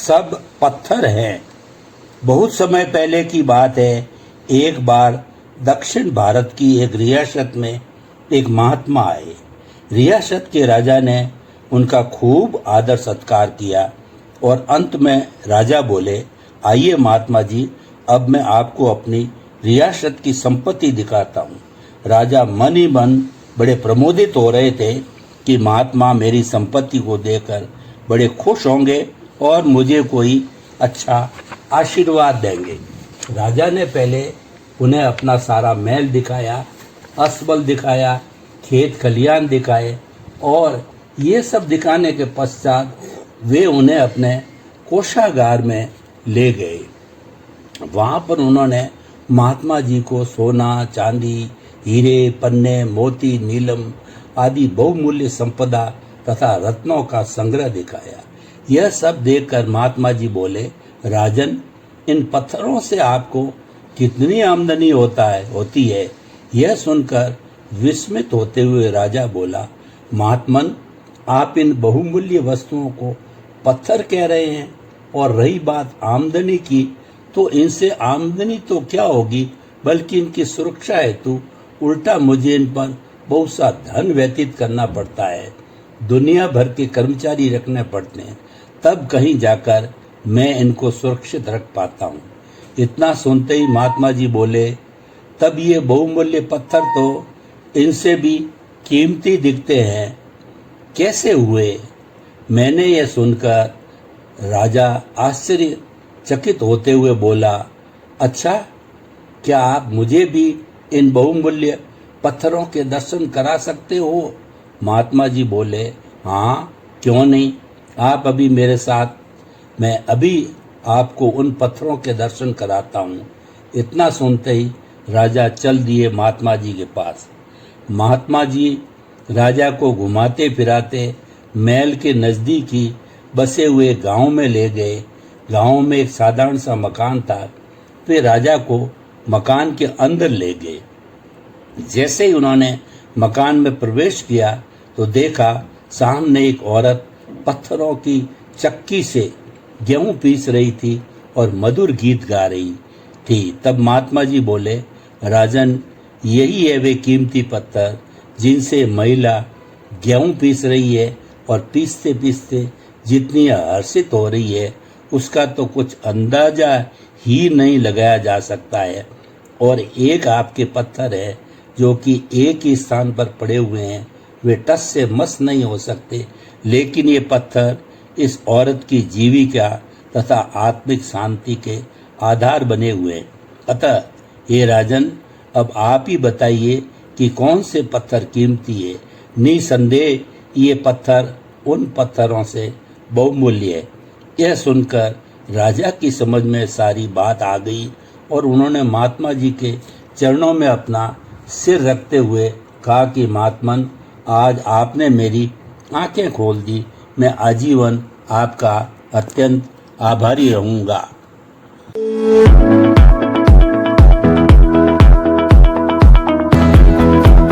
सब पत्थर हैं। बहुत समय पहले की बात है, एक बार दक्षिण भारत की एक रियासत में एक महात्मा आए। रियासत के राजा ने उनका खूब आदर सत्कार किया और अंत में राजा बोले, आइए महात्मा जी, अब मैं आपको अपनी रियासत की संपत्ति दिखाता हूँ। राजा मन ही मन बड़े प्रमोदित हो रहे थे कि महात्मा मेरी संपत्ति को देखकर बड़े खुश होंगे और मुझे कोई अच्छा आशीर्वाद देंगे। राजा ने पहले उन्हें अपना सारा महल दिखाया, अस्तबल दिखाया, खेत खलियान दिखाए और ये सब दिखाने के पश्चात वे उन्हें अपने कोषागार में ले गए। वहाँ पर उन्होंने महात्मा जी को सोना, चांदी, हीरे, पन्ने, मोती, नीलम आदि बहुमूल्य संपदा तथा रत्नों का संग्रह दिखाया। यह सब देखकर महात्मा जी बोले, राजन, इन पत्थरों से आपको कितनी आमदनी होती है। यह सुनकर विस्मित होते हुए राजा बोला, महात्मन, आप इन बहुमूल्य वस्तुओं को पत्थर कह रहे हैं, और रही बात आमदनी की, तो इनसे आमदनी तो क्या होगी, बल्कि इनकी सुरक्षा हेतु उल्टा मुझे इन पर बहुत सा धन व्यतीत करना पड़ता है। दुनिया भर के कर्मचारी रखने पड़ते हैं, तब कहीं जाकर मैं इनको सुरक्षित रख पाता हूँ। इतना सुनते ही महात्मा जी बोले, तब ये बहुमूल्य पत्थर तो इनसे भी कीमती दिखते हैं, कैसे हुए? मैंने यह सुनकर राजा आश्चर्यचकित होते हुए बोला, अच्छा, क्या आप मुझे भी इन बहुमूल्य पत्थरों के दर्शन करा सकते हो? महात्मा जी बोले, हाँ, क्यों नहीं, आप अभी मेरे साथ, मैं अभी आपको उन पत्थरों के दर्शन कराता हूँ। इतना सुनते ही राजा चल दिए महात्मा जी के पास। महात्मा जी राजा को घुमाते फिराते महल के नज़दीक ही बसे हुए गांव में ले गए। गांव में एक साधारण सा मकान था। वे राजा को मकान के अंदर ले गए। जैसे ही उन्होंने मकान में प्रवेश किया तो देखा सामने एक औरत पत्थरों की चक्की से गेहूं पीस रही थी और मधुर गीत गा रही थी। तब महात्मा जी बोले, राजन, यही है वे कीमती पत्थर जिनसे महिला गेहूं पीस रही है, और पीसते पीसते जितनी हर्षित हो रही है उसका तो कुछ अंदाजा ही नहीं लगाया जा सकता है। और एक आपके पत्थर है जो कि एक ही स्थान पर पड़े हुए हैं, वे टस से मस नहीं हो सकते, लेकिन ये पत्थर इस औरत की जीविका तथा आत्मिक शांति के आधार बने हुए हैं। अतः हे राजन, अब आप ही बताइए कि कौन से पत्थर कीमती है। निसंदेह ये पत्थर उन पत्थरों से बहुमूल्य है। यह सुनकर राजा की समझ में सारी बात आ गई और उन्होंने महात्मा जी के चरणों में अपना सिर रखते हुए कहा कि महात्मन, आज आपने मेरी आंखें खोल दी। मैं आजीवन आपका अत्यंत आभारी रहूँगा।